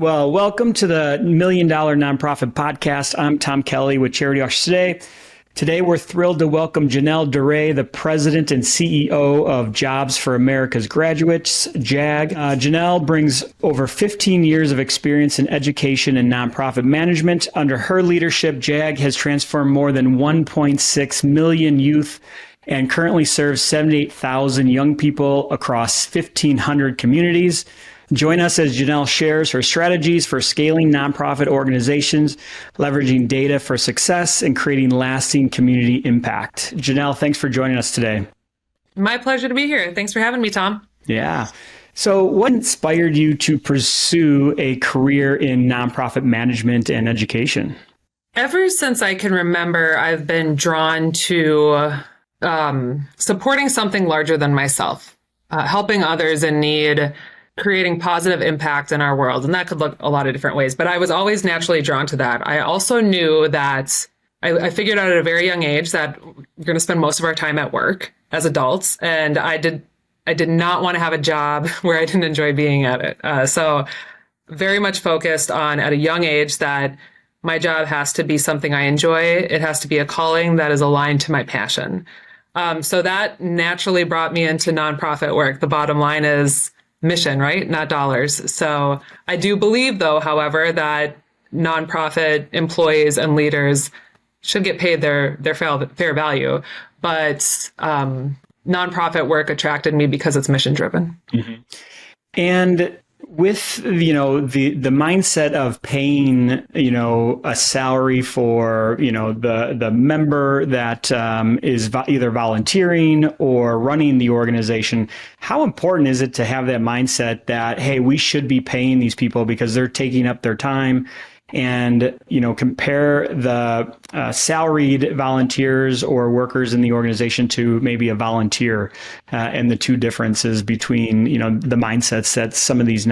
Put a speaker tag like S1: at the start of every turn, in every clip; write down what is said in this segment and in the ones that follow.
S1: Well, welcome to the Million Dollar Nonprofit Podcast. I'm Tom Kelly with Charity Auctions Today. Today, we're thrilled to welcome Janelle Duray, the President and CEO of Jobs for America's Graduates, JAG. Janelle brings over 15 years of experience in education and nonprofit management. Under her leadership, JAG has transformed more than 1.6 million youth and currently serves 78,000 young people across 1,500 communities. Join us as Janelle shares her strategies for scaling nonprofit organizations, leveraging data for success, and creating lasting community impact. Janelle, thanks for joining us today.
S2: My pleasure to be here. Thanks for having me, Tom.
S1: Yeah. So what inspired you to pursue a career in nonprofit management and education?
S2: Ever since I can remember, I've been drawn to supporting something larger than myself, helping others in need, creating positive impact in our world. And that could look a lot of different ways, but I was always naturally drawn to that. I also knew that I figured out at a very young age that we're going to spend most of our time at work as adults. And I did not want to have a job where I didn't enjoy being at it. So very much focused on at a young age that my job has to be something I enjoy. It has to be a calling that is aligned to my passion. So that naturally brought me into nonprofit work. The bottom line is mission, right? Not dollars. So I do believe, though, however, that nonprofit employees and leaders should get paid their fair value. But nonprofit work attracted me because it's mission driven.
S1: Mm-hmm. And with, the mindset of paying, a salary for, the member that is either volunteering or running the organization, how important is it to have that mindset that, hey, we should be paying these people because they're taking up their time? And, compare the salaried volunteers or workers in the organization to maybe a volunteer and the two differences between, the mindsets that some of these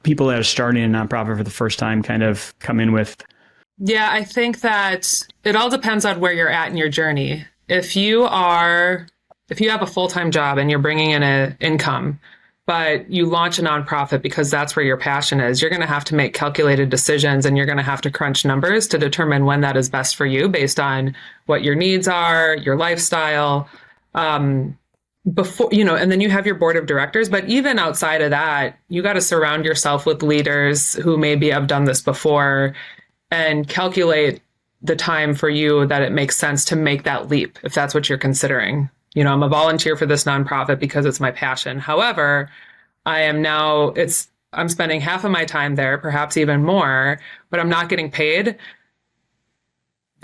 S1: people that are starting a nonprofit for the first time kind of come in with.
S2: Yeah, I think that it all depends on where you're at in your journey. If you have a full-time job and you're bringing in an income, but you launch a nonprofit because that's where your passion is, you're going to have to make calculated decisions and you're going to have to crunch numbers to determine when that is best for you based on what your needs are, your lifestyle, and then you have your board of directors. But even outside of that, you got to surround yourself with leaders who maybe have done this before and calculate the time for you that it makes sense to make that leap, if that's what you're considering. I'm a volunteer for this nonprofit because it's my passion. However, I'm spending half of my time there, perhaps even more, but I'm not getting paid.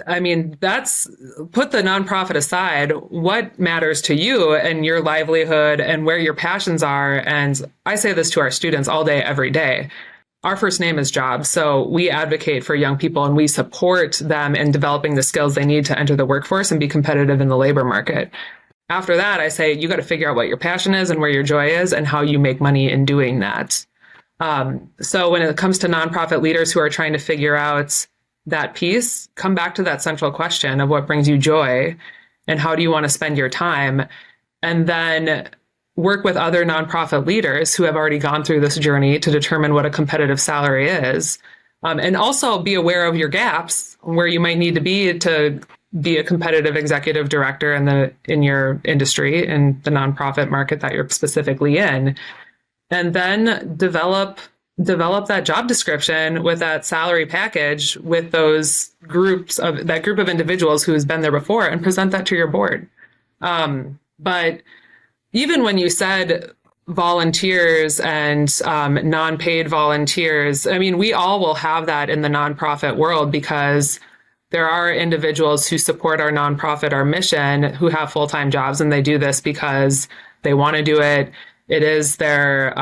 S2: I mean, put the nonprofit aside. What matters to you and your livelihood and where your passions are? And I say this to our students all day, every day. Our first name is jobs. So we advocate for young people and we support them in developing the skills they need to enter the workforce and be competitive in the labor market. After that, I say you got to figure out what your passion is and where your joy is and how you make money in doing that. So when it comes to nonprofit leaders who are trying to figure out that piece, come back to that central question of what brings you joy and how do you want to spend your time, and then work with other nonprofit leaders who have already gone through this journey to determine what a competitive salary is. And also be aware of your gaps, where you might need to be a competitive executive director in your industry, in the nonprofit market that you're specifically in, and then develop that job description with that salary package with that group of individuals who's been there before, and present that to your board. But even when you said volunteers and non-paid volunteers, I mean, we all will have that in the nonprofit world because there are individuals who support our nonprofit, our mission, who have full-time jobs, and they do this because they want to do it. It is their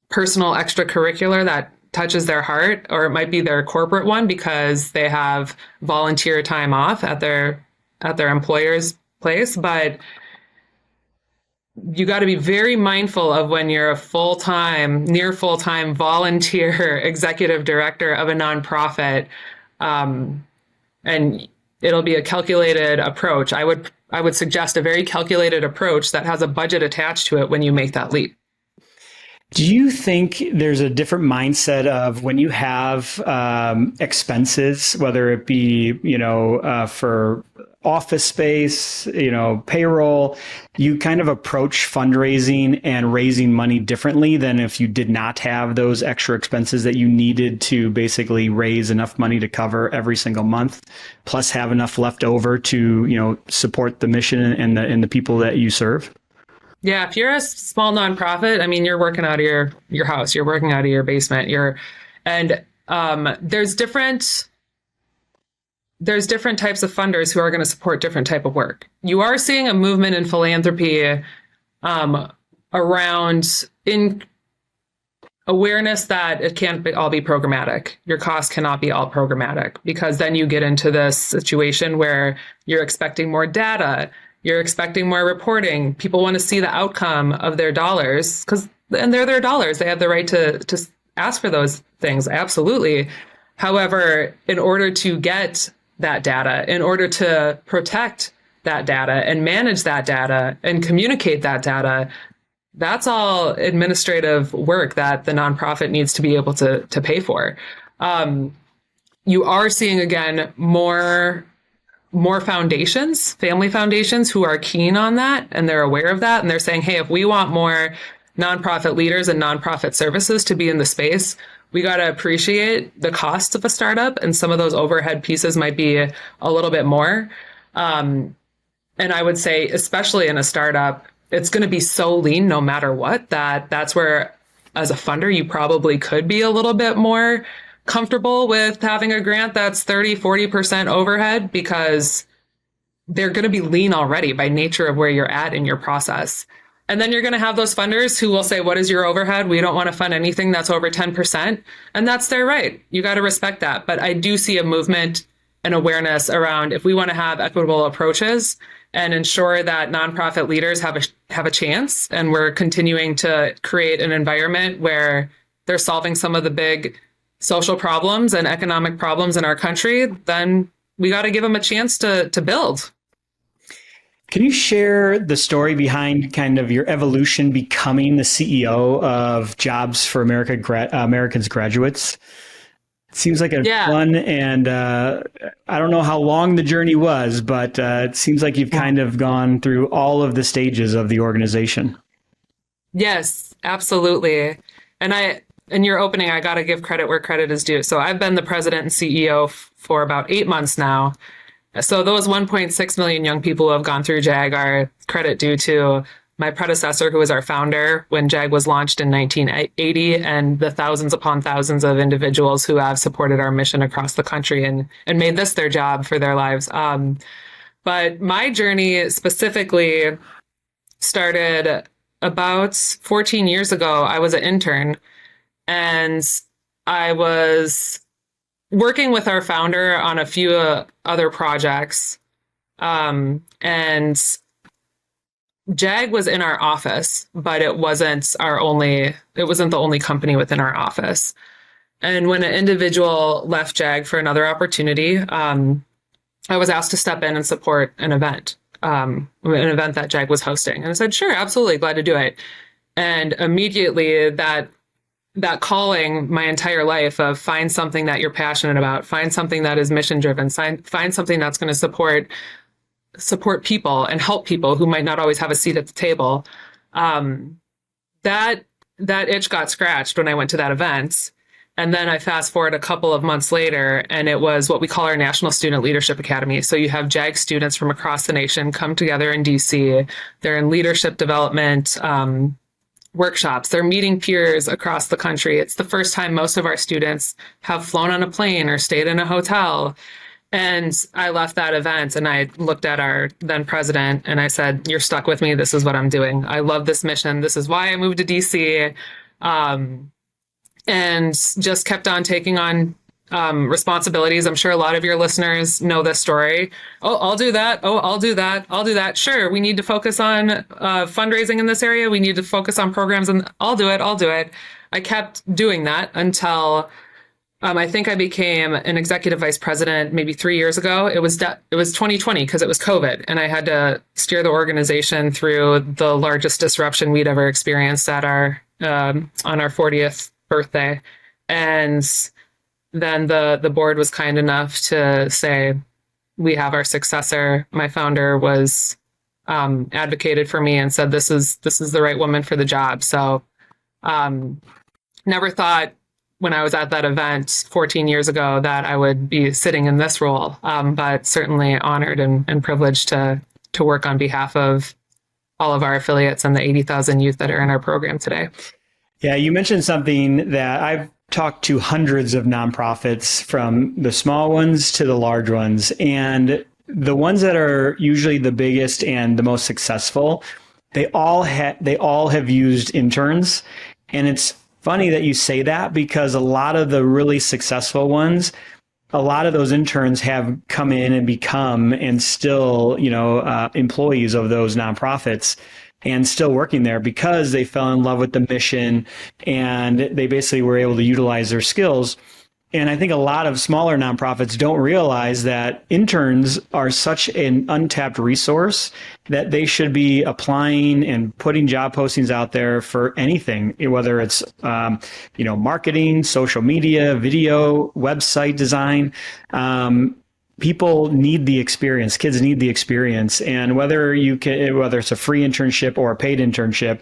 S2: personal extracurricular that touches their heart, or it might be their corporate one because they have volunteer time off at their employer's place. But you got to be very mindful of when you're a near full-time volunteer executive director of a nonprofit. And it'll be a calculated approach. I would suggest a very calculated approach that has a budget attached to it when you make that leap.
S1: Do you think there's a different mindset of when you have expenses, whether it be, for office space, payroll, you kind of approach fundraising and raising money differently than if you did not have those extra expenses that you needed to basically raise enough money to cover every single month, plus have enough left over to, support the mission and the people that you serve?
S2: Yeah, if you're a small nonprofit, I mean, you're working out of your house, you're working out of your basement, there's different types of funders who are going to support different type of work. You are seeing a movement in philanthropy around in awareness that it can't all be programmatic. Your costs cannot be all programmatic, because then you get into this situation where you're expecting more data. You're expecting more reporting. People want to see the outcome of their dollars and they're their dollars. They have the right to ask for those things. Absolutely. However, in order to get that data, in order to protect that data and manage that data and communicate that data, that's all administrative work that the nonprofit needs to be able to pay for. You are seeing, again, more foundations, family foundations, who are keen on that, and they're aware of that, and they're saying, hey, if we want more nonprofit leaders and nonprofit services to be in the space, we got to appreciate the cost of a startup, and some of those overhead pieces might be a little bit more. And I would say, especially in a startup, it's going to be so lean no matter what, that's where, as a funder, you probably could be a little bit more comfortable with having a grant that's 30-40% overhead, because they're going to be lean already by nature of where you're at in your process. And then you're going to have those funders who will say, what is your overhead? We don't want to fund anything that's over 10%. And that's their right. You got to respect that. But I do see a movement and awareness around, if we want to have equitable approaches and ensure that nonprofit leaders have a chance, and we're continuing to create an environment where they're solving some of the big social problems and economic problems in our country, then we got to give them a chance to build.
S1: Can you share the story behind kind of your evolution becoming the CEO of Jobs for America's Graduates? It seems like a fun, and I don't know how long the journey was, but it seems like you've kind of gone through all of the stages of the organization.
S2: Yes, absolutely. And in your opening, I got to give credit where credit is due. So I've been the president and CEO for about 8 months now. So those 1.6 million young people who have gone through JAG are credit due to my predecessor, who was our founder when JAG was launched in 1980, and the thousands upon thousands of individuals who have supported our mission across the country and made this their job for their lives. But my journey specifically started about 14 years ago. I was an intern, and I was working with our founder on a few other projects. And JAG was in our office, but it wasn't the only company within our office. And when an individual left JAG for another opportunity, I was asked to step in and support an event that JAG was hosting. And I said, sure, absolutely, glad to do it. And immediately that calling my entire life of find something that you're passionate about, find something that is mission driven, find something that's going to support people and help people who might not always have a seat at the table. That itch got scratched when I went to that event. And then I fast forward a couple of months later, and it was what we call our National Student Leadership Academy. So you have JAG students from across the nation come together in DC. They're in leadership development workshops. They're meeting peers across the country. It's the first time most of our students have flown on a plane or stayed in a hotel. And I left that event and I looked at our then president and I said, you're stuck with me. This is what I'm doing. I love this mission. This is why I moved to DC. And just kept on taking on responsibilities. I'm sure a lot of your listeners know this story. Oh, I'll do that. Oh, I'll do that. I'll do that. Sure. We need to focus on fundraising in this area. We need to focus on programs, and I'll do it. I'll do it. I kept doing that until I think I became an executive vice president maybe 3 years ago. It was 2020 because it was COVID, and I had to steer the organization through the largest disruption we'd ever experienced at our on our 40th birthday. And then the board was kind enough to say, we have our successor. My founder was advocated for me and said, this is the right woman for the job. So never thought when I was at that event 14 years ago that I would be sitting in this role, but certainly honored and privileged to work on behalf of all of our affiliates and the 80,000 youth that are in our program today.
S1: Yeah, you mentioned something that I've talked to hundreds of nonprofits, from the small ones to the large ones. And the ones that are usually the biggest and the most successful, they all have used interns. And it's funny that you say that, because a lot of the really successful ones, a lot of those interns have come in and become and still, employees of those nonprofits and still working there because they fell in love with the mission and they basically were able to utilize their skills. And I think a lot of smaller nonprofits don't realize that interns are such an untapped resource that they should be applying and putting job postings out there for anything, whether it's, marketing, social media, video, website design. People need the experience. Kids need the experience. And whether it's a free internship or a paid internship,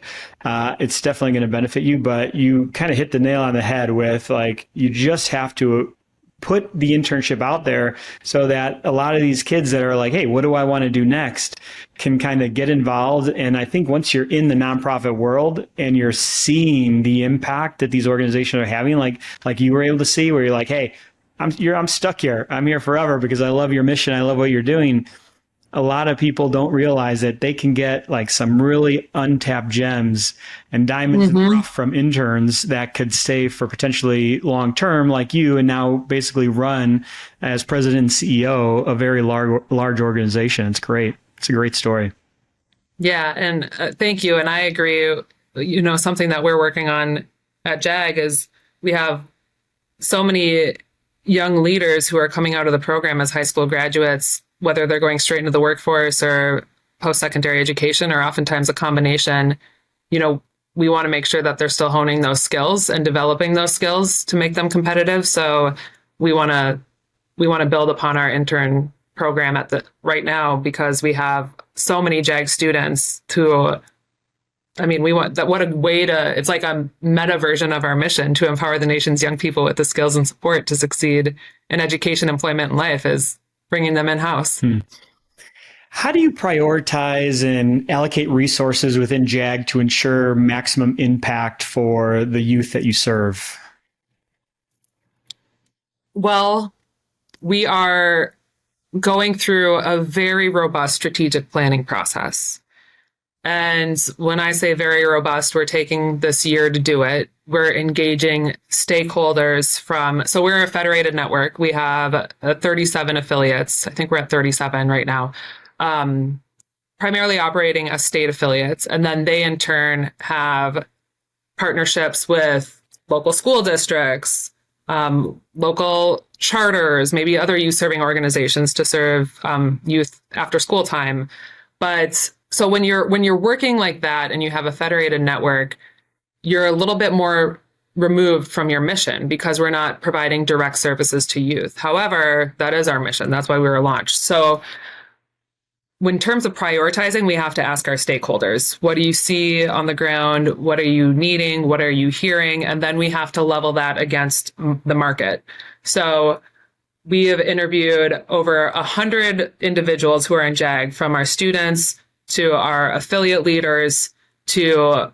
S1: it's definitely going to benefit you. But you kind of hit the nail on the head with, you just have to put the internship out there so that a lot of these kids that are like, hey, what do I want to do next, can kind of get involved. And I think once you're in the nonprofit world and you're seeing the impact that these organizations are having, like you were able to see, where you're like, hey, I'm stuck here. I'm here forever because I love your mission. I love what you're doing. A lot of people don't realize that they can get some really untapped gems and diamonds in the rough from interns that could stay for potentially long term, like you, and now basically run as president and CEO of a very large organization. It's great. It's a great story.
S2: Yeah, and thank you. And I agree. Something that we're working on at JAG is we have so many young leaders who are coming out of the program as high school graduates, whether they're going straight into the workforce or post-secondary education, or oftentimes a combination. We want to make sure that they're still honing those skills and developing those skills to make them competitive. So we want to build upon our intern program right now, because we have so many JAG students who, we want that. What a way it's like a meta version of our mission to empower the nation's young people with the skills and support to succeed in education, employment, and life, is bringing them in-house.
S1: How do you prioritize and allocate resources within JAG to ensure maximum impact for the youth that you serve?
S2: Well, we are going through a very robust strategic planning process. And when I say very robust, we're taking this year to do it. We're engaging stakeholders so we're a federated network. We have 37 affiliates. I think we're at 37 right now, primarily operating as state affiliates. And then they in turn have partnerships with local school districts, local charters, maybe other youth serving organizations to serve youth after school time. So when you're working like that and you have a federated network, you're a little bit more removed from your mission because we're not providing direct services to youth. However, that is our mission. That's why we were launched. So in terms of prioritizing, we have to ask our stakeholders, what do you see on the ground? What are you needing? What are you hearing? And then we have to level that against the market. So we have interviewed over 100 individuals who are in JAG, from our students to our affiliate leaders to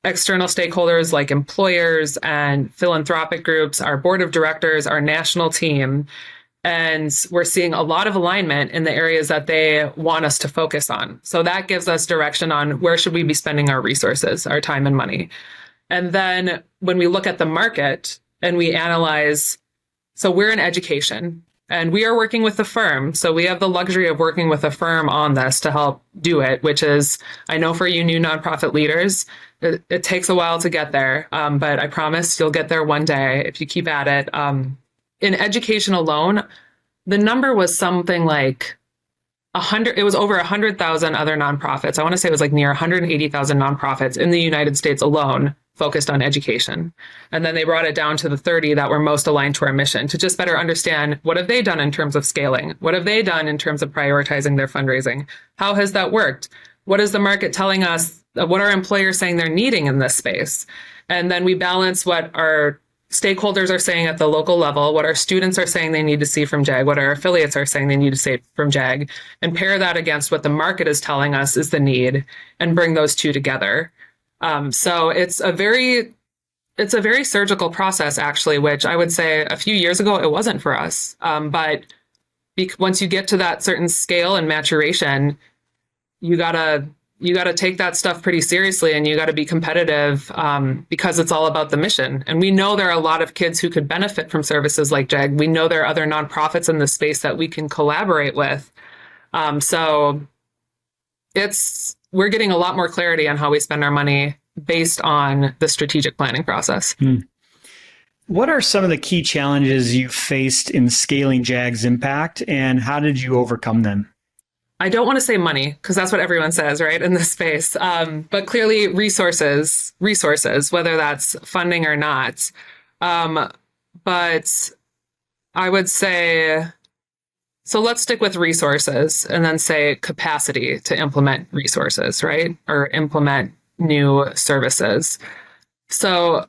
S2: external stakeholders like employers and philanthropic groups, our board of directors, our national team. And we're seeing a lot of alignment in the areas that they want us to focus on. So that gives us direction on where should we be spending our resources, our time and money. And then when we look at the market and we analyze, so we're in education. And we are working with a firm. So we have the luxury of working with a firm on this to help do it, which is, I know for you new nonprofit leaders, it takes a while to get there. But I promise you'll get there one day if you keep at it. In education alone, the number was something like 100. It was over 100,000 other nonprofits. I want to say it was near 180,000 nonprofits in the United States alone focused on education. And then they brought it down to the 30 that were most aligned to our mission to just better understand what have they done in terms of scaling? What have they done in terms of prioritizing their fundraising? How has that worked? What is the market telling us? What are employers saying they're needing in this space? And then we balance what our stakeholders are saying at the local level, what our students are saying they need to see from JAG, what our affiliates are saying they need to see from JAG, and pair that against what the market is telling us is the need and bring those two together. So it's a very surgical process, actually, which I would say a few years ago, it wasn't for us. But once you get to that certain scale and maturation, you gotta take that stuff pretty seriously, and you gotta be competitive because it's all about the mission. And we know there are a lot of kids who could benefit from services like JAG. We know there are other nonprofits in the space that we can collaborate with. So we're getting a lot more clarity on how we spend our money based on the strategic planning process.
S1: What are some of the key challenges you faced in scaling JAG's impact, and how did you overcome them?
S2: I don't want to say money because that's what everyone says, right, in this space. But clearly resources, whether that's funding or not. But I would say, so let's stick with resources and then say capacity to implement resources, right? Or implement new services. So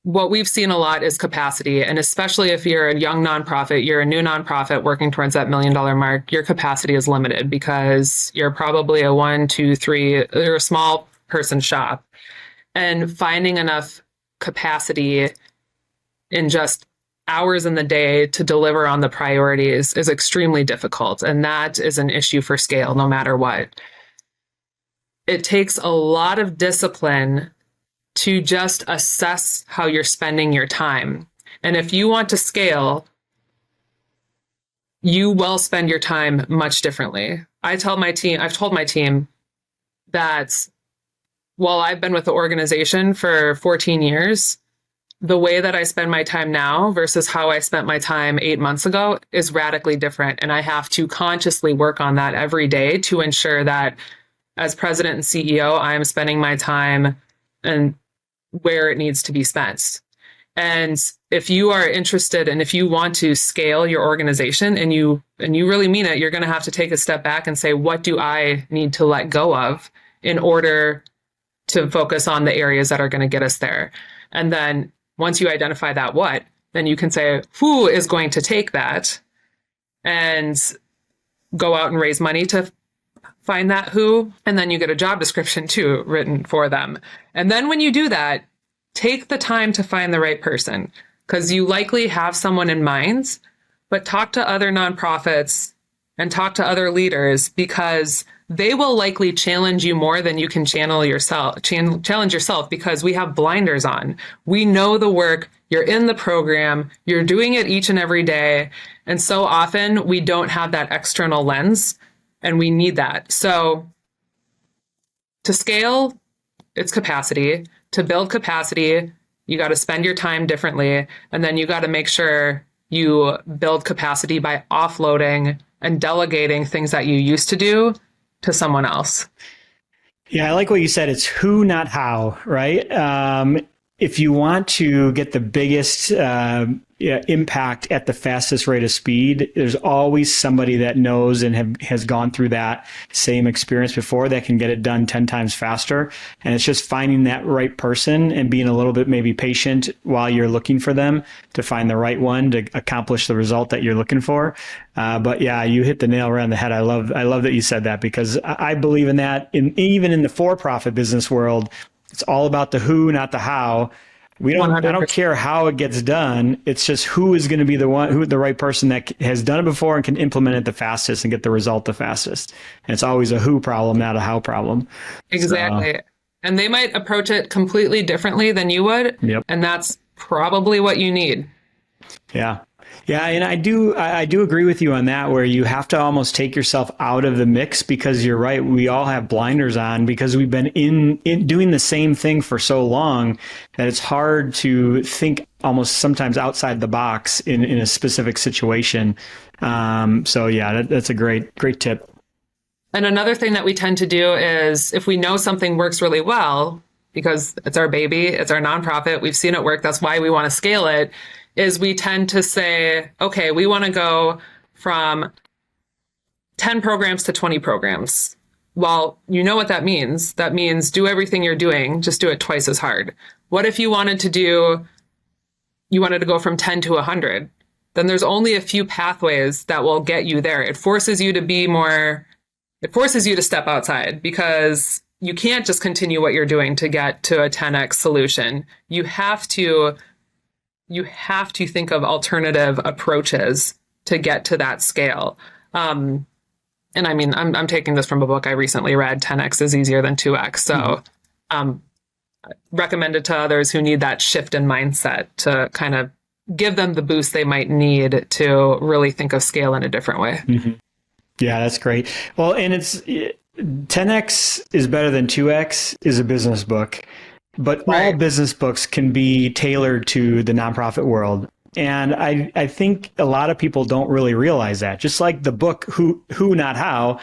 S2: what we've seen a lot is capacity. And especially if you're a young nonprofit, you're a new nonprofit working towards that $1 million mark, your capacity is limited because you're probably a 1, 2, 3, you're a small person shop. And finding enough capacity in just hours in the day to deliver on the priorities is extremely difficult. And that is an issue for scale, no matter what. It takes a lot of discipline to just assess how you're spending your time. And if you want to scale, you will spend your time much differently. I've told my team that while I've been with the organization for 14 years, the way that I spend my time now versus how I spent my time 8 months ago is radically different. And I have to consciously work on that every day to ensure that as president and CEO, I am spending my time and where it needs to be spent. And if you are interested and if you want to scale your organization and you really mean it, you're going to have to take a step back and say, what do I need to let go of in order to focus on the areas that are going to get us there? And then once you identify that what, then you can say, who is going to take that and go out and raise money to find that who, and then you get a job description too written for them. And then when you do that, take the time to find the right person, because you likely have someone in mind, but talk to other nonprofits and talk to other leaders, because they will likely challenge you more than you can challenge yourself, because we have blinders on. We know the work, you're in the program, you're doing it each and every day. And so often we don't have that external lens, and we need that. So to scale, it's capacity. To build capacity, you got to spend your time differently. And then you got to make sure you build capacity by offloading and delegating things that you used to do to someone else.
S1: Yeah, I like what you said. It's who, not how, right? If you want to get the biggest impact at the fastest rate of speed, there's always somebody that knows and has gone through that same experience before that can get it done 10 times faster. And it's just finding that right person and being a little bit maybe patient while you're looking for them to find the right one to accomplish the result that you're looking for. But yeah, you hit the nail right on the head. I love that you said that, because I believe in that. Even in the for-profit business world, it's all about the who, not the how. I don't care how it gets done. It's just who is going to be the right person that has done it before and can implement it the fastest and get the result the fastest. And it's always a who problem, not a how problem.
S2: Exactly. And they might approach it completely differently than you would.
S1: Yep.
S2: And that's probably what you need.
S1: Yeah. Yeah, and I do agree with you on that, where you have to almost take yourself out of the mix, because you're right. We all have blinders on because we've been in doing the same thing for so long that it's hard to think almost sometimes outside the box in a specific situation. So yeah, that's a great tip.
S2: And another thing that we tend to do is, if we know something works really well, because it's our baby, it's our nonprofit, we've seen it work, that's why we want to scale it, is we tend to say, okay, we want to go from 10 programs to 20 programs. Well, you know what that means. That means do everything you're doing, just do it twice as hard. What if you wanted to go from 10 to 100? Then there's only a few pathways that will get you there. It forces you to step outside, because you can't just continue what you're doing to get to a 10x solution. You have to think of alternative approaches to get to that scale. And I mean, I'm taking this from a book I recently read, 10x is easier than 2x. So recommend it to others who need that shift in mindset to kind of give them the boost they might need to really think of scale in a different way.
S1: Mm-hmm. Yeah, that's great. Well, and 10x is better than 2x is a business book, but all business books can be tailored to the nonprofit world. And I think a lot of people don't really realize that. Just like the book Who Not How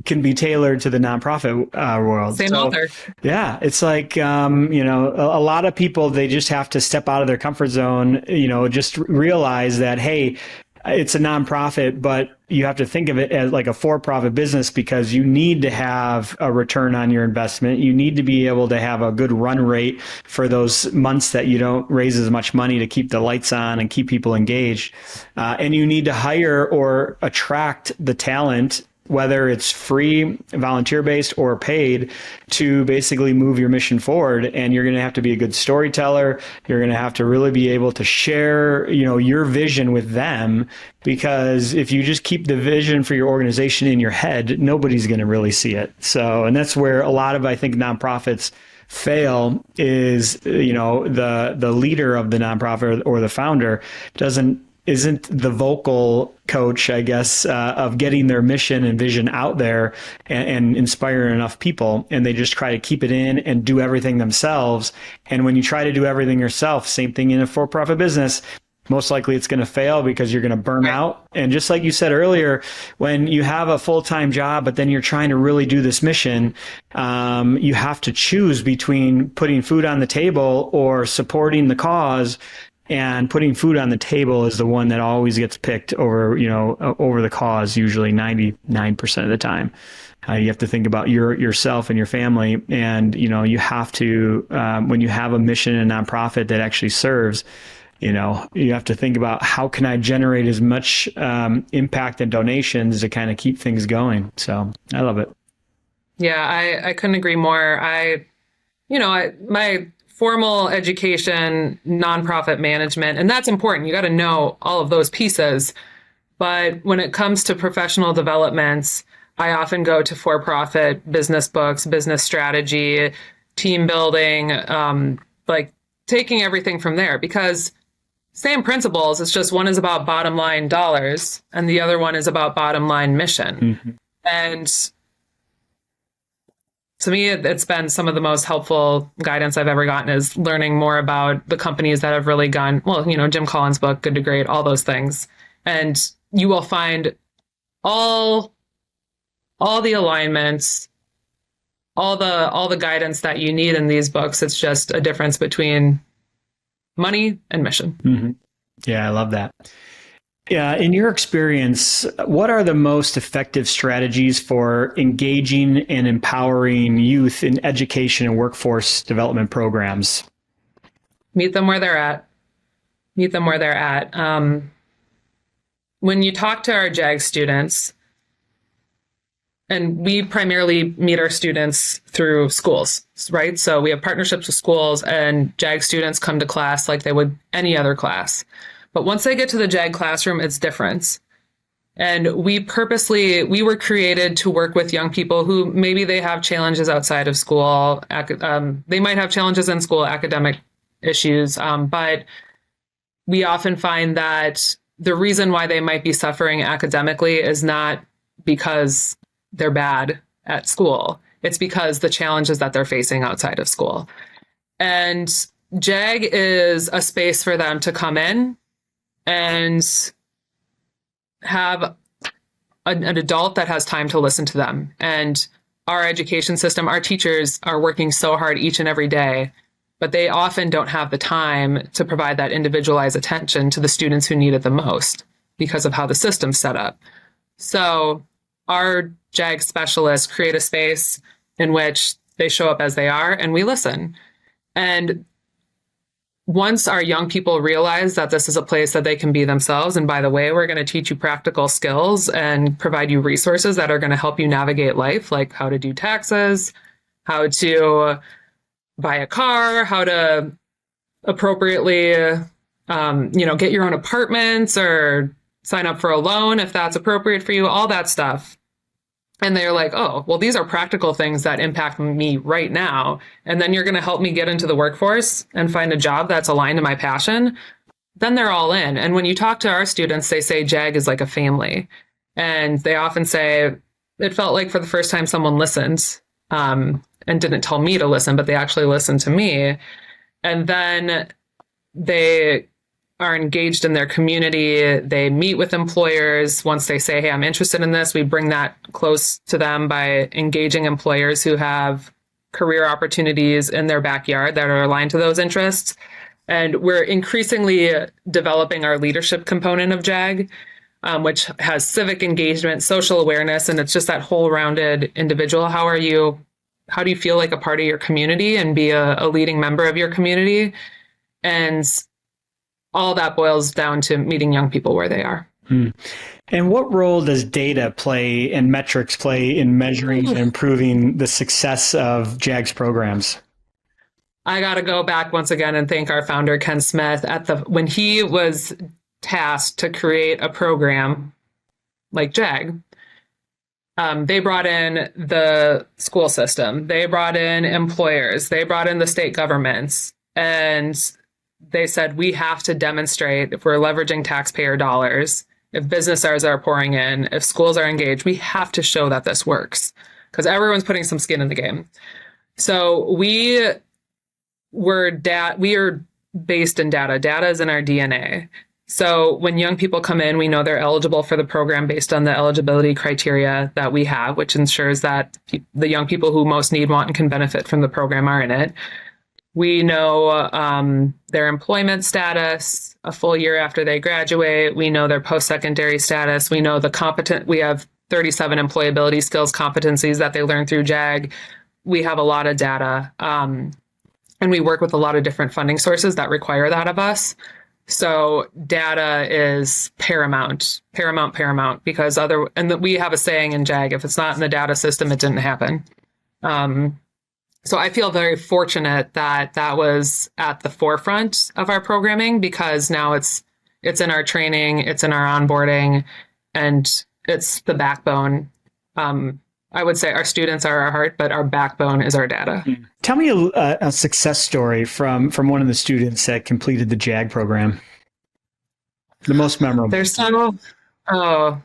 S1: can be tailored to the nonprofit world.
S2: Same author.
S1: Yeah, it's like a lot of people, they just have to step out of their comfort zone. Just realize that, hey, it's a nonprofit, but you have to think of it as like a for-profit business, because you need to have a return on your investment. You need to be able to have a good run rate for those months that you don't raise as much money to keep the lights on and keep people engaged. And you need to hire or attract the talent, whether it's free, volunteer-based, or paid, to basically move your mission forward. And you're going to have to be a good storyteller. You're going to have to really be able to share, your vision with them, because if you just keep the vision for your organization in your head, nobody's going to really see it. So, and that's where a lot of, I think, nonprofits fail is, the leader of the nonprofit or the founder isn't the vocal coach, I guess, of getting their mission and vision out there and inspiring enough people. And they just try to keep it in and do everything themselves. And when you try to do everything yourself, same thing in a for-profit business, most likely it's going to fail because you're going to burn out. And just like you said earlier, when you have a full-time job, but then you're trying to really do this mission, you have to choose between putting food on the table or supporting the cause. And putting food on the table is the one that always gets picked over the cause, usually 99% of the time. You have to think about yourself and your family. And, you have to, when you have a mission in a nonprofit that actually serves, you have to think about how can I generate as much impact and donations to kind of keep things going. So I love it.
S2: Yeah, I couldn't agree more. My formal education, nonprofit management, and that's important. You got to know all of those pieces. But when it comes to professional developments, I often go to for-profit business books, business strategy, team building, like taking everything from there, because same principles. It's just one is about bottom line dollars and the other one is about bottom line mission. Mm-hmm. And to me, it's been some of the most helpful guidance I've ever gotten, is learning more about the companies that have really gone, Jim Collins' book, Good to Great, all those things. And you will find all the alignments, all the guidance that you need in these books. It's just a difference between money and mission.
S1: Mm-hmm. Yeah, I love that. Yeah, in your experience, what are the most effective strategies for engaging and empowering youth in education and workforce development programs?
S2: Meet them where they're at. When you talk to our JAG students, and we primarily meet our students through schools, right? So we have partnerships with schools, and JAG students come to class like they would any other class. But once they get to the JAG classroom, it's different. And we were created to work with young people who maybe they have challenges outside of school. They might have challenges in school, academic issues. But we often find that the reason why they might be suffering academically is not because they're bad at school. It's because the challenges that they're facing outside of school. And JAG is a space for them to come in and have an adult that has time to listen to them and our education system, our teachers are working so hard each and every day, but they often don't have the time to provide that individualized attention to the students who need it the most because of how the system's set up. So our JAG specialists create a space in which they show up as they are and we listen. And once our young people realize that this is a place that they can be themselves, and by the way, we're going to teach you practical skills and provide you resources that are going to help you navigate life, like how to do taxes, how to buy a car, how to appropriately, get your own apartments or sign up for a loan if that's appropriate for you, all that stuff. And they're like, oh, well, these are practical things that impact me right now. And then you're going to help me get into the workforce and find a job that's aligned to my passion. Then they're all in. And when you talk to our students, they say JAG is like a family. And they often say, it felt like for the first time someone listened and didn't tell me to listen, but they actually listened to me. And then they are engaged in their community. They meet with employers. Once they say, hey, I'm interested in this, we bring that close to them by engaging employers who have career opportunities in their backyard that are aligned to those interests. And we're increasingly developing our leadership component of JAG, which has civic engagement, social awareness, and it's just that whole rounded individual. How do you feel like a part of your community and be a leading member of your community? And all that boils down to meeting young people where they are.
S1: And what role does data play and metrics play in measuring and improving the success of JAG's programs?
S2: I got to go back once again and thank our founder, Ken Smith, when he was tasked to create a program like JAG. They brought in the school system, they brought in employers, they brought in the state governments, and they said, we have to demonstrate if we're leveraging taxpayer dollars, if business owners are pouring in, if schools are engaged, we have to show that this works because everyone's putting some skin in the game. So we are based in data. Data is in our DNA. So when young people come in, we know they're eligible for the program based on the eligibility criteria that we have, which ensures that the young people who most need, want, and can benefit from the program are in it. We know their employment status a full year after they graduate. We know their post-secondary status. We know we have 37 employability skills competencies that they learn through JAG. We have a lot of data. And we work with a lot of different funding sources that require that of us. So data is paramount, because we have a saying in JAG, if it's not in the data system, it didn't happen. So I feel very fortunate that was at the forefront of our programming, because now it's in our training, it's in our onboarding, and it's the backbone. I would say our students are our heart, but our backbone is our data.
S1: Tell me a success story from one of the students that completed the JAG program. The most memorable.
S2: There's several. Oh,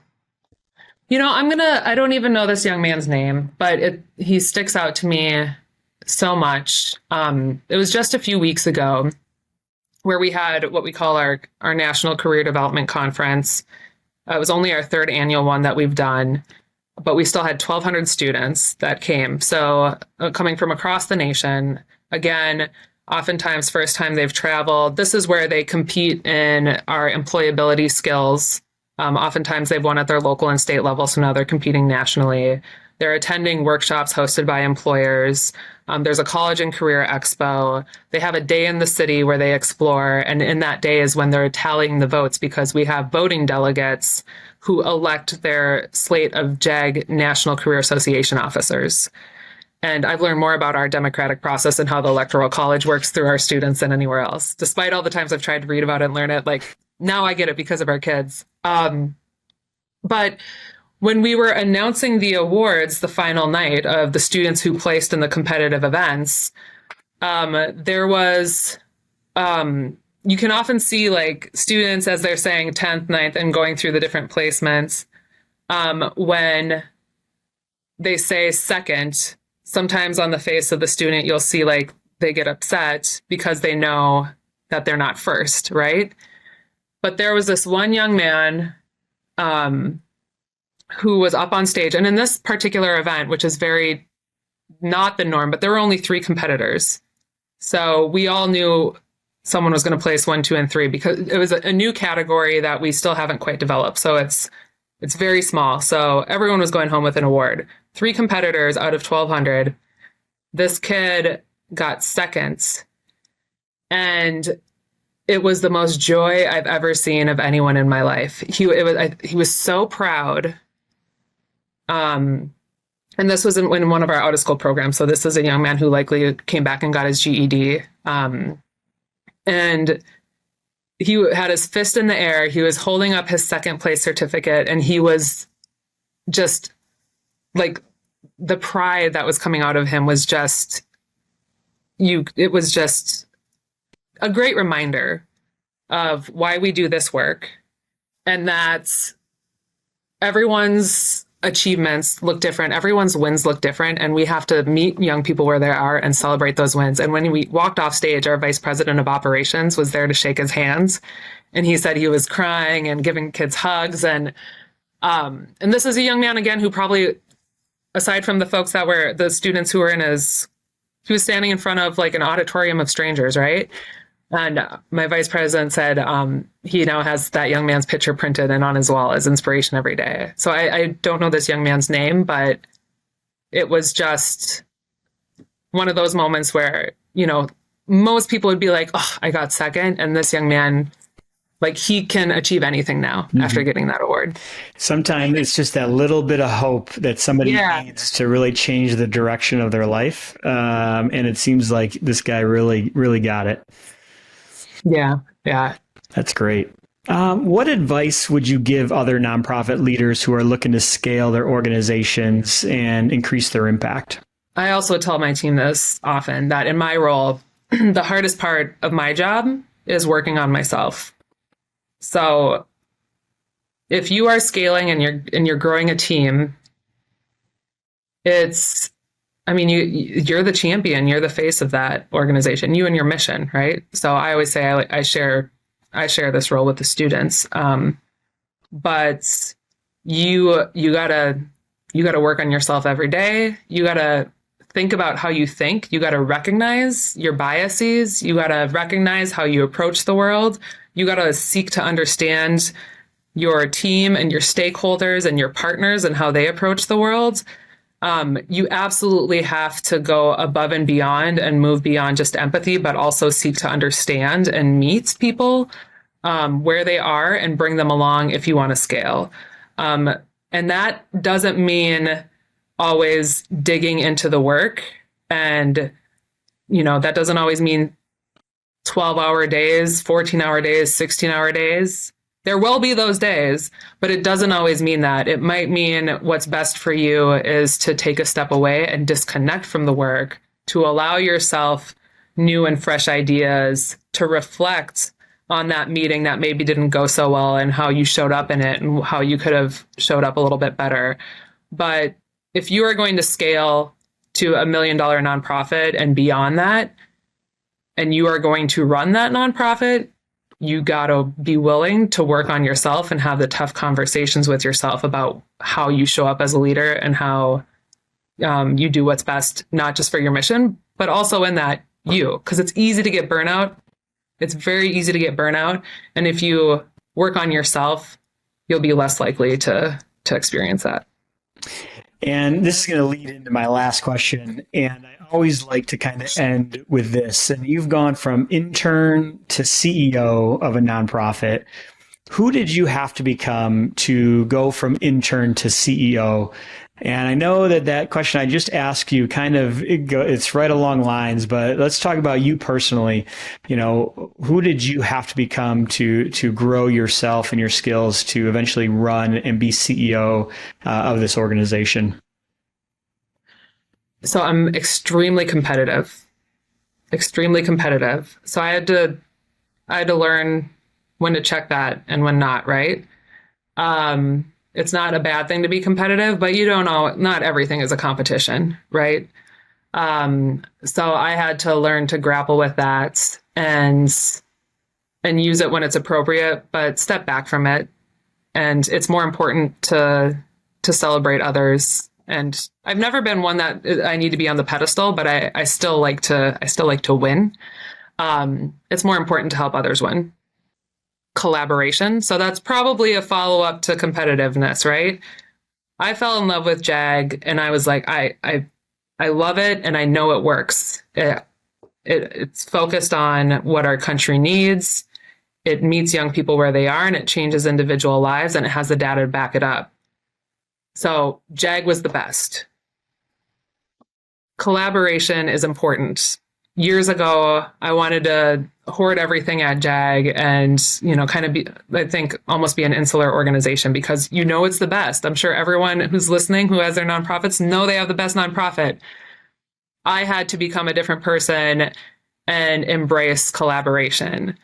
S2: I don't even know this young man's name, but he sticks out to me so much. It was just a few weeks ago where we had what we call our National Career Development Conference. It was only our third annual one that we've done, but we still had 1,200 students that came. So coming from across the nation, again, oftentimes first time they've traveled. This is where they compete in our employability skills. Oftentimes they've won at their local and state level, so now they're competing nationally. They're attending workshops hosted by employers. There's a college and career expo. They have a day in the city where they explore. And in that day is when they're tallying the votes, because we have voting delegates who elect their slate of JAG National Career Association officers. And I've learned more about our democratic process and how the Electoral College works through our students than anywhere else. Despite all the times I've tried to read about it and learn it, now I get it because of our kids. But when we were announcing the awards the final night of the students who placed in the competitive events, there was, you can often see students as they're saying 10th, 9th, and going through the different placements. When they say second, sometimes on the face of the student, you'll see they get upset because they know that they're not first, right? But there was this one young man who was up on stage. And in this particular event, which is very not the norm, but there were only 3 competitors. So we all knew someone was going to place 1, 2, and 3 because it was a new category that we still haven't quite developed. So it's very small. So everyone was going home with an award. 3 competitors out of 1,200. This kid got second, and it was the most joy I've ever seen of anyone in my life. He was so proud. And this was in one of our out of school programs. So this is a young man who likely came back and got his GED. And he had his fist in the air. He was holding up his second place certificate, and he was just like, the pride that was coming out of him was just, it was just a great reminder of why we do this work, and that everyone's achievements look different. Everyone's wins look different, and we have to meet young people where they are and celebrate those wins. And when we walked off stage, our vice president of operations was there to shake his hands, and he said he was crying and giving kids hugs. And this is a young man, again, who probably, aside from the folks that were the students who were he was standing in front of like an auditorium of strangers, right? And my vice president said he now has that young man's picture printed and on his wall as inspiration every day. So I don't know this young man's name, but it was just one of those moments where, most people would be like, oh, I got second. And this young man, like, he can achieve anything now after getting that award.
S1: Sometimes it's just that little bit of hope that somebody needs to really change the direction of their life. And it seems like this guy really, really got it.
S2: Yeah.
S1: That's great. What advice would you give other nonprofit leaders who are looking to scale their organizations and increase their impact?
S2: I also tell my team this often, that in my role, the hardest part of my job is working on myself. So if you are scaling and you're growing a team, you're the champion, you're the face of that organization, you and your mission, right? So I always say I share this role with the students. But you gotta work on yourself every day. You gotta think about how you think. You gotta recognize your biases. You gotta recognize how you approach the world. You gotta seek to understand your team and your stakeholders and your partners and how they approach the world. You absolutely have to go above and beyond and move beyond just empathy, but also seek to understand and meet people where they are and bring them along if you want to scale. And that doesn't mean always digging into the work. And, that doesn't always mean 12-hour days, 14-hour days, 16-hour days. There will be those days, but it doesn't always mean that. It might mean what's best for you is to take a step away and disconnect from the work, to allow yourself new and fresh ideas, to reflect on that meeting that maybe didn't go so well and how you showed up in it and how you could have showed up a little bit better. But if you are going to scale to $1 million nonprofit and beyond that, and you are going to run that nonprofit, you got to be willing to work on yourself and have the tough conversations with yourself about how you show up as a leader and how you do what's best, not just for your mission, but also in that because it's easy to get burnout. It's very easy to get burnout. And if you work on yourself, you'll be less likely to experience that.
S1: And this is going to lead into my last question. And I always like to kind of end with this. And you've gone from intern to CEO of a nonprofit. Who did you have to become to go from intern to CEO? And I know that question I just asked you it's right along lines, but let's talk about you personally. Who did you have to become to grow yourself and your skills to eventually run and be CEO of this organization?
S2: So I'm extremely competitive. So I had to learn when to check that and when not, right? It's not a bad thing to be competitive, but you don't know, not everything is a competition, right? So I had to learn to grapple with that and use it when it's appropriate, but step back from it. And it's more important to celebrate others And I've never been one that I need to be on the pedestal, but I still like to win. It's more important to help others win. Collaboration. So that's probably a follow-up to competitiveness, right? I fell in love with JAG and I was like, I love it and I know it works. It's focused on what our country needs. It meets young people where they are and it changes individual lives and it has the data to back it up. So JAG was the best. Collaboration is important. Years ago, I wanted to hoard everything at JAG and, kind of be, I think, almost be an insular organization because it's the best. I'm sure everyone who's listening who has their nonprofits know they have the best nonprofit. I had to become a different person and embrace collaboration,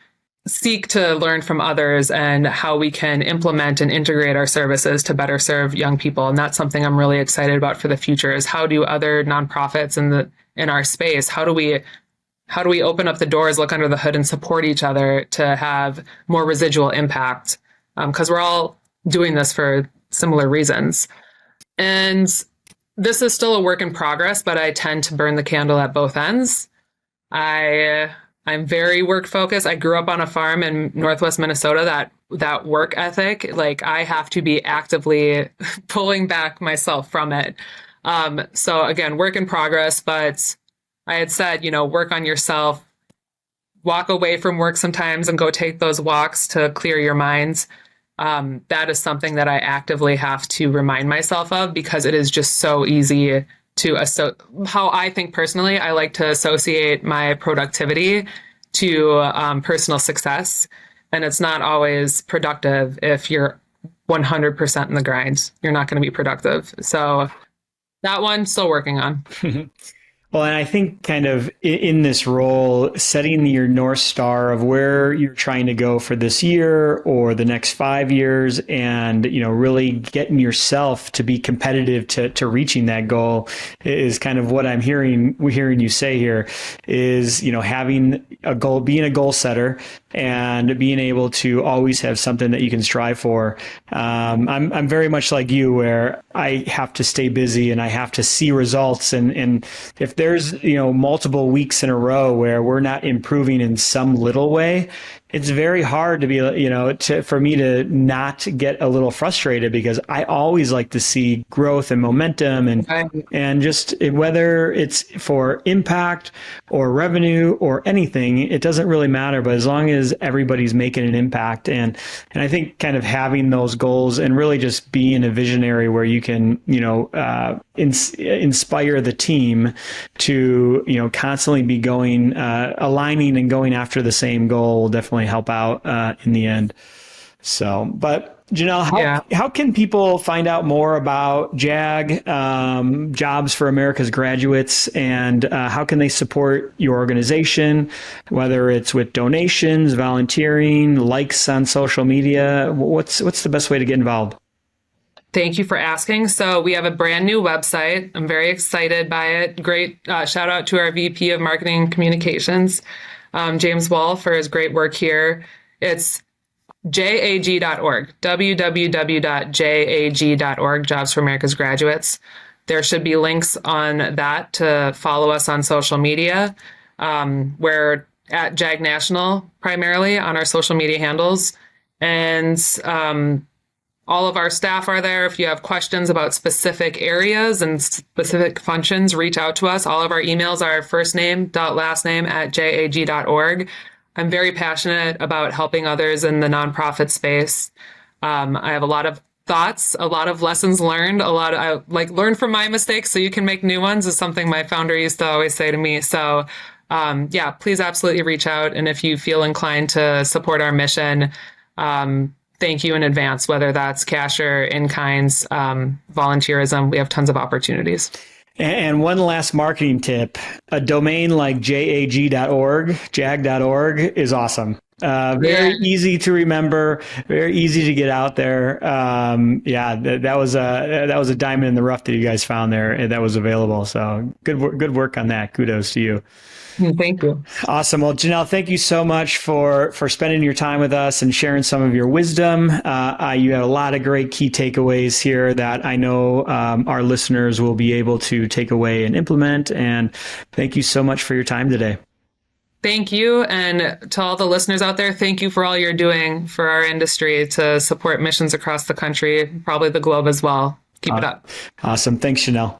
S2: seek to learn from others and how we can implement and integrate our services to better serve young people. And that's something I'm really excited about for the future is how do other nonprofits in our space, how do we open up the doors, look under the hood and support each other to have more residual impact? Because we're all doing this for similar reasons. And this is still a work in progress, but I tend to burn the candle at both ends. I'm very work focused. I grew up on a farm in Northwest Minnesota. That work ethic, like I have to be actively pulling back myself from it. So again, work in progress, but I had said, work on yourself, walk away from work sometimes and go take those walks to clear your minds. That is something that I actively have to remind myself of because it is just so easy to how I think personally, I like to associate my productivity to personal success. And it's not always productive if you're 100% in the grind. You're not going to be productive. So that one, still working on.
S1: Well, and I think kind of in this role, setting your North Star of where you're trying to go for this year or the next 5 years and, really getting yourself to be competitive to reaching that goal is kind of what we're hearing you say here is, having a goal, being a goal setter and being able to always have something that you can strive for. I'm very much like you where I have to stay busy and I have to see results. And if there's, multiple weeks in a row where we're not improving in some little way, it's very hard to be, for me to not get a little frustrated because I always like to see growth and momentum and just whether it's for impact or revenue or anything, it doesn't really matter. But as long as everybody's making an impact and I think kind of having those goals and really just being a visionary where you can, inspire the team to, constantly be going, aligning and going after the same goal will definitely help out in the end. So, but Janelle, how can people find out more about JAG, Jobs for America's Graduates, and how can they support your organization, whether it's with donations, volunteering, likes on social media? What's the best way to get involved?
S2: Thank you for asking. So we have a brand new website. I'm very excited by it. Great shout out to our VP of Marketing and Communications, James Wall, for his great work here. It's jag.org, www.jag.org, Jobs for America's Graduates. There should be links on that to follow us on social media. We're at JAG National primarily on our social media handles. And all of our staff are there. If you have questions about specific areas and specific functions, reach out to us. All of our emails are firstname.lastname@jag.org. I'm very passionate about helping others in the nonprofit space. I have a lot of thoughts, a lot of lessons learned, I learn from my mistakes so you can make new ones is something my founder used to always say to me. So please absolutely reach out. And if you feel inclined to support our mission, thank you in advance, whether that's cash or in-kinds, volunteerism. We have tons of opportunities.
S1: And one last marketing tip, a domain like jag.org, jag.org is awesome. Very easy to remember, very easy to get out there. That was a diamond in the rough that you guys found there that was available. So good work on that. Kudos to you.
S2: Thank you.
S1: Awesome. Well, Janelle, thank you so much for spending your time with us and sharing some of your wisdom. You had a lot of great key takeaways here that I know our listeners will be able to take away and implement. And thank you so much for your time today.
S2: Thank you. And to all the listeners out there, thank you for all you're doing for our industry to support missions across the country, probably the globe as well. Keep it up.
S1: Awesome. Thanks, Janelle.